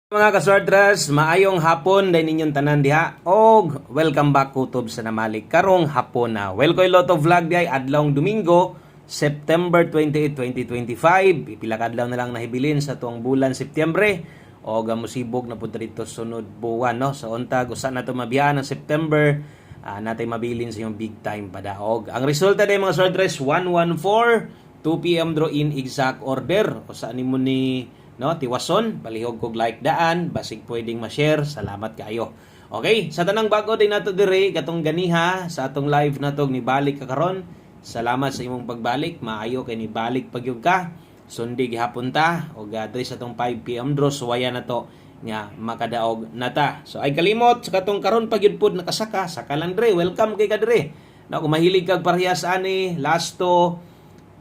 Mga kaswordras, maayong hapon dahil ninyong tanan diha og welcome back kutob sa namalik karong hapon na. Welcome lot of vlog diay adlawng Domingo, September 28, 2025. Pipila ka adlaw na lang nahibilin sa tuang bulan Setyembre og musibog na pud dito sunod buwan no. Sa untag usa na to mabiyahan ng September, natay mabilin sa yung big time padaog. Ang resulta day mga swordras 114 2 PM draw in exact order. Usa nimo ni no tiwason palihog kog like daan basig pwedeng ma-share, salamat kayo. Okay, sa tanang bago din nato dire katong ganiha sa atong live nato ni balik ka karon, salamat sa imong pagbalik, maayo kay ni balik pagyud ka sundi gihapon ta og diri sa atong 5 PM draw suwaya na to nga makadaog nata. So ay kalimot sa katong karon pagyud pud nakasaka saka lang dire, welcome kay ka dire na kung mahilig kag parehas ani lasto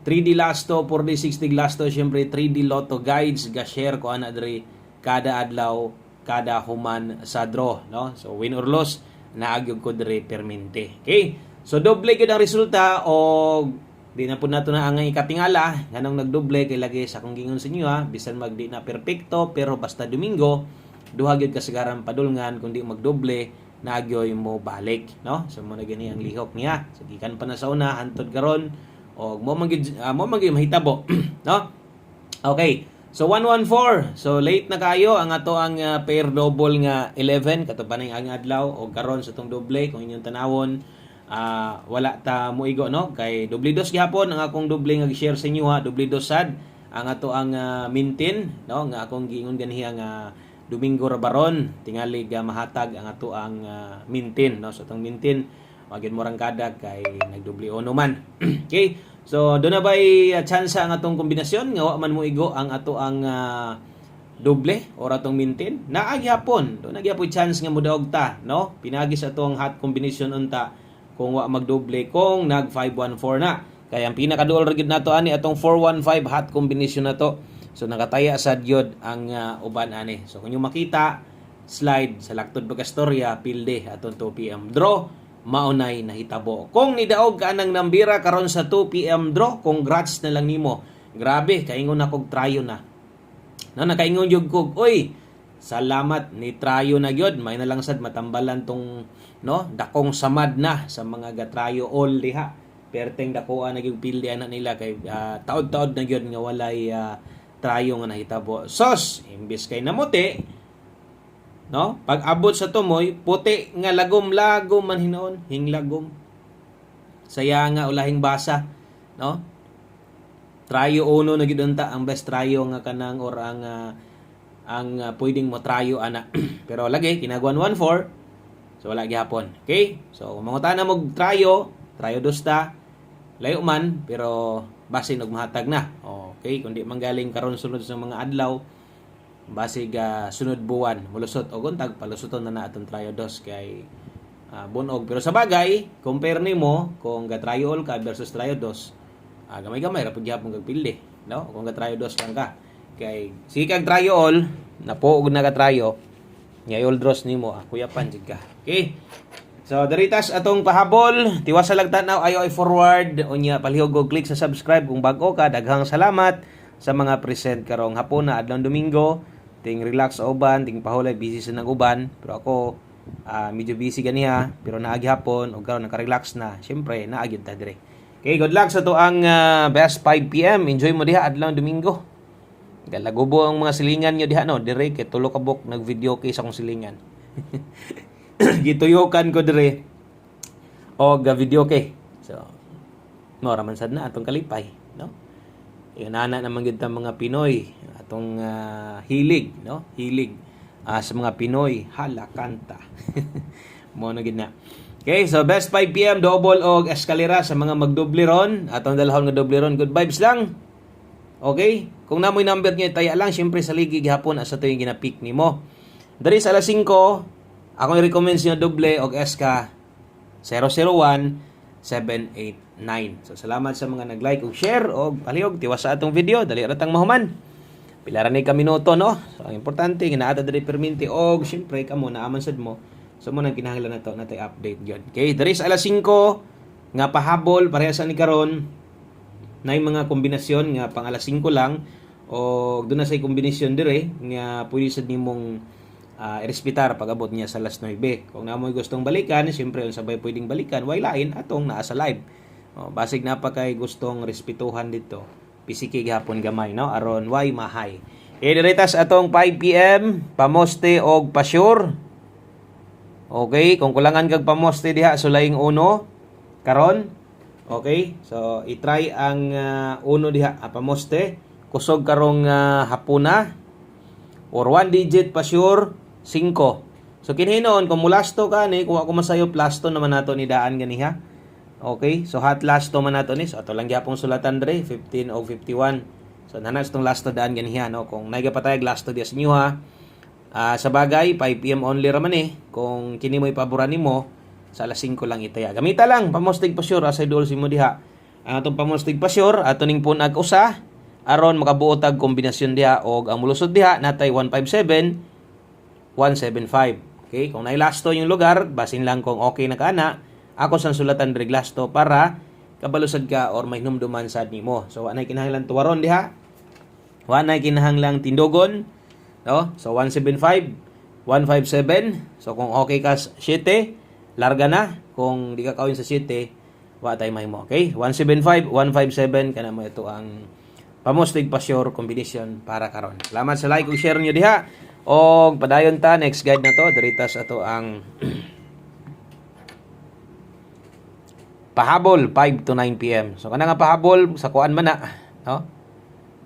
3D Lasto, 4D, 6D Lasto, syempre 3D Lotto Guides, ga-share ko ana diri kada adlaw, kada human sa draw, no? So win or loss, naagyog ko diri permente. Okay? So doble gyud ang resulta o di na pud nato na ang ikatingala nganong nagdoble kay lagi sa akong gingon sa inyo ha, bisan mag di na perpekto pero basta Domingo, duha gyud kasagaran padulngan kun di magdoble naagyoy mo balik, no? So mo na gani ang lihok niya. So gikan pa na sa una hantod karon o mo magid mahitabo no. Okay, so 114, so late na kayo ang ato ang pair double nga 11 katuban ang adlaw o karon sa tong doble kung inyong tanawon wala ta muigo no kay doble dos gihapon ang akong doble nga gi-share sa inyo ha, doble dos sad ang ato ang mintin no nga akong giingon ganiha nga Domingo ra baron tingali ga mahatag ang ato ang mintin no. So tong mintin magin mo rangkada kay nagdubli ono man. Okay, so doon na ba'y chance ang atong kombinasyon nga wa man mo igo ang ato ang doble or atong mintin naagyapon doon nagyapon chance nga modaog ta no, pinagi sa atong hot combination unta kung wa magdoble kung nag 514 na kay ang pinaka-dual gid nato ani atong 415 hot combination na to. So nakataya sa diod ang uban ani. So kung yung makita slide sa Lactod Bagastorya pilde atong 2 PM draw maunay nahitabo. Kung nidaog ka ng nambira karon sa 2 PM draw, congrats na lang nimo. Grabe, kaingon akong trayo na. Na nakaingon jud kog, oy, salamat ni trayo na gyud. May na lang sad matambalan tong no, dakong samad na sa mga gatrayo all diha. Perteng dakoa na gyud pildi ana nila kay taod-taod na gyud nga walay trayo nga nahitabo. Sos, imbis kay namuti no, pag abot sa tumoy puti nga lagom-lagom man hinoon, hinglagom saya nga ulahing basa no. Trayo uno na gid unta ang best trayo nga kanang or ang pwedeng mo trayo ana. Pero lagi kinaguan 14 so wala gihapon. Okay, so mangutana mo trayo dosta layo man pero basin og mahatag na. Okay, kundi manggaling karon sunod sa mga adlaw basig sunod buwan mulusot og untag palusuton na atong trayo dos kay bunog. Pero sa bagay compare nimo kung gatrayo all ka versus trayo dos, gamay-gamay ra pud gyapon kag pilde no kung gatrayo dos lang ka kay sige kag trayo all napuog na gatrayo nya all draws nimo kuyapan jud ka. Okay, so daritas atong pahabol tiwas sa lagtanaw ayo ay forward unya palihog og click sa subscribe kung bag-o ka. Daghang salamat sa mga present karong hapon na adlaw Domingo. Ting relax uban, ting pahulay busy sa nang uban, pero ako medyo busy ganiha pero naagi hapon og karon naka-relax na. Syempre naagi ta dire. Okay, good luck sa to ang best 5 PM. Enjoy mo diha adlaw Domingo. Galagubo ang mga silingan nyo diha no, dire kay tulo ka buk nag-video kay sa akong silingan. Gituyokan ko dire og video kay. So no raman sad na atong kalipay no. Inana naman gid ta mga Pinoy atong hilig no, hilig sa mga Pinoy hala kanta. Mo na gid na. Okay, so best 5 PM double og eskalera sa mga magdoble ron atong dalahon nga doble ron. Good vibes lang. Okay, kung namoy number niyo taya lang syempre sa ligi gihapon asa to yung gina-pick nimo. Diri sa alas 5 ako i-recommend niyo doble og eska 001-789. So salamat sa mga nag-like ug share og palihog tiwas sa atong video dali ra tang mahuman. Pila ra ni ka minuto no. So ang importante ginaata diri perminti og syempre kamo naaman sad mo. So mo nang kinahanglan nato natay update gyud. Okay, diri sa alas 5 nga pahabol parehas ni karon nay mga kombinasyon nga pang alas 5 lang o doon na say kombinasyon dire nga pwede sad nimong irespetar pag abot niya sa last 9. Kung namoy gustong balikan, siyempre yung sabay pwedeng balikan, way lain atong naa sa live. Basig na pa kay gustong respetuhan dito. Pisiki gihapon gamay no aron way mahay. Diritas atong 5 PM pamoste og pasyur. Okay, kung kulangan kag pamoste diha sulaing uno karon. Okay, so i-try ang uno diha pamoste kusog karong hapuna or 1 digit pasyur 5. So kinhinon kung mulasto ka ni kung ako masayo plasto naman nato ni daan ganiha. Okay, so hot lasto man nato ni. So ato lang gyapon sulatan dre 15 o 51. So nanas tong lasto daan ganiha no. Kung naigapatayag lasto diya sa inyo ha. Sa bagay 5 PM only raman kung kini mo ipaboran nimo sa alas 5 lang itaya. Gamita lang pamostig pasyur asay duol si mo diha. Ang atong pamostig pasyur ato ning punag usa aron makabuo tag kombinasyon diha og ang mulusod diha natay 157 175. Okay, kung nailasto yung lugar basin lang kung okay na kana ako sang sulatan diri lasto para kabalusad ka or may hinumduman sad nimo. So anay kinahanglan tuwaron diha. Wanay kinahanglang tindogon. No? So 175, 157. So kung okay ka 7, larga na. Kung di ka kawin sa 7, wa tay mahimo. Okay? 175, 157 kana mo ito ang pamostig pasyur combination para karon. Salamat sa like ug share niyo diha. Og padayon ta next guide na to diritas ato ang pahabol 5 to 9 PM. So kana nga pahabol sa kuan man na, no?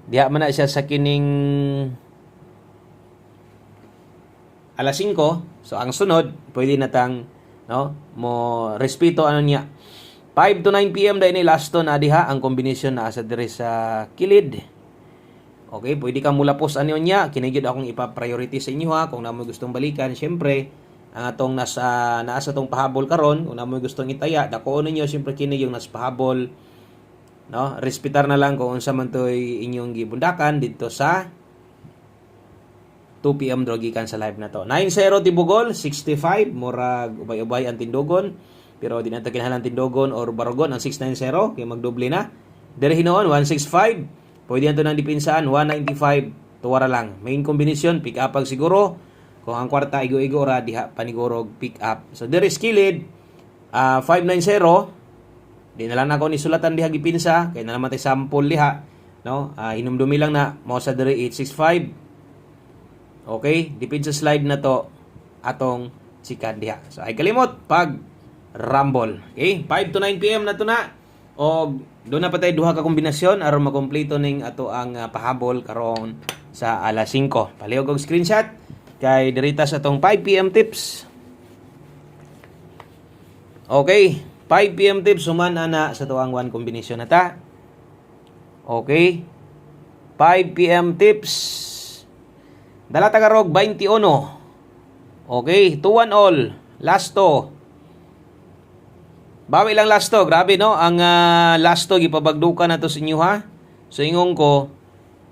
Diha man na siya sa kining alas 5. So ang sunod pwede na tang no mo respeto ano niya. 5 to 9 PM dahil ni lasto na diha ang kombinasyon na asa dire sa kilid. Okay, pwede kang mulapos ano niya. Kinigid akong ipa-priority sa inyo ha kung namo gustong balikan. Syempre ang atong naasa tong pahabol karon kung namo gustong itaya dako ninyo syempre kini yung nas pahabol no respetar na lang kung unsa man toy inyong gibundakan dito sa 2 PM drogikan sa live na to 90 tibugol 65 murag ubay-ubay ang tindogon pero di na ta kinahanglan tindogon or barogon ang 690 kay magdoble na dere hinoon 165 pwede anto nang dipinsaan 195 tuwara lang main combination pick up pag siguro. Kung ang kwarta igo-igo ra diha panigurog pick up. So there is kilid 590 di na lang nako ni sulatan diha gipinsa kay na naman tay sample diha no hinumdumi lang na mo sa dire 865. Okay, dipin sa slide na to atong sikat diha. So ay kalimot pag rumble. Okay, 5 to 9 PM na to na. Og do na pa tay duha ka kombinasyon aron makompleto ning ato ang pahabol karon sa alas 5. Palihog og screenshot kay dirita sa tong 5 PM tips. Okay, 5 PM tips suman ana sa tuang 1 combination na ta. Okay. 5 PM tips. Dala ta karog 21. Okay, 2-1 all. Lasto. Bawi lang lasto, grabe no. Ang lasto gipabagdukan nato sa inyo ha. So ingong ko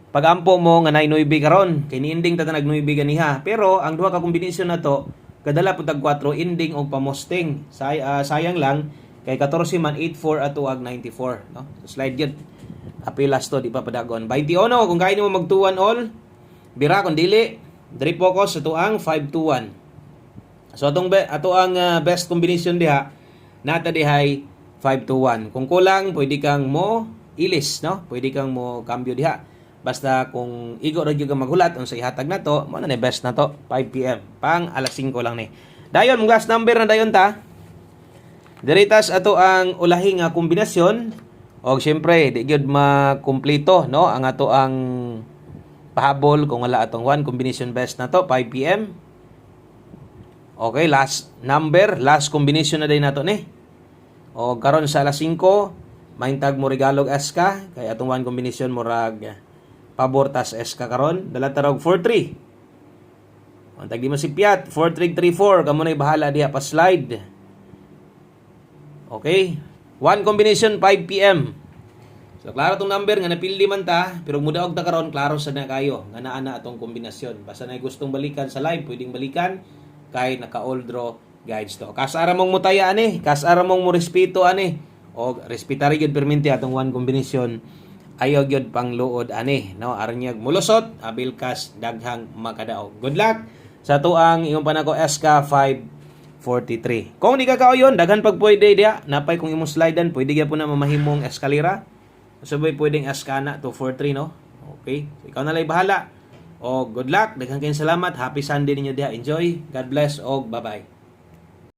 pagampo mo nga 9 karon kay niinding ta nag-9 ganiha pero ang duha ka kombinasyon na to kadala pud tag 4 ending og pamosting sayang lang kay 14 man 84 ato ag 94 no so slide gyud apilas to di pa padagon 21 kung kaya nimo mag 2-1 all bira kun dili diri focus sa tuang 5-2-1 so atong best combination diha nata dihay 5-2-1 kung kulang pwede kang mo ilis no pwede kang mo cambio diha. Basta kung igo ra gyud maghulat unsa ihatag nato, mo na ni best na to 5 PM pang alas 5 lang ni. Dayon mong last number na dayon ta. Diritas ato ang ulahi nga kombinasyon og syempre di gyud makumpleto no ang ato ang pahabol kung wala atong 1 combination best na to 5 PM. Okay, last number, last combination na day nato ni. O karon sa alas 5 mahintag mo regalog SK kay atong 1 combination murag pabor tas SK karon dala tarog 43. Untag di mo si Piat 4334 kamo na bahala diha pa slide. Okay, 1 combination 5 PM. So klaro tong number nga napildi man ta pero mudaog ta karon klaro sa na kayo nga naa na atong kombinasyon. Basta na gustong balikan sa live pwedeng balikan kay naka all draw guides to. Kasara mong mutaya ani, kasara mong mo respeto ani o respetari gyud perminti atong 1 combination ayaw gyud pang luod ani, no? Aron niya mulusot, abil kas daghang makadaog. Good luck sa tuang imong panako SK 543. Kung di ka kauyon, daghan pag pwede diya, napay kung imong slidean, pwede gyud po na mamahimong eskalera. Sabay pwedeng SK na 243, no? Okay? So, ikaw na lang bahala. O good luck, daghang kayong salamat. Happy Sunday ninyo diha. Enjoy. God bless o bye-bye.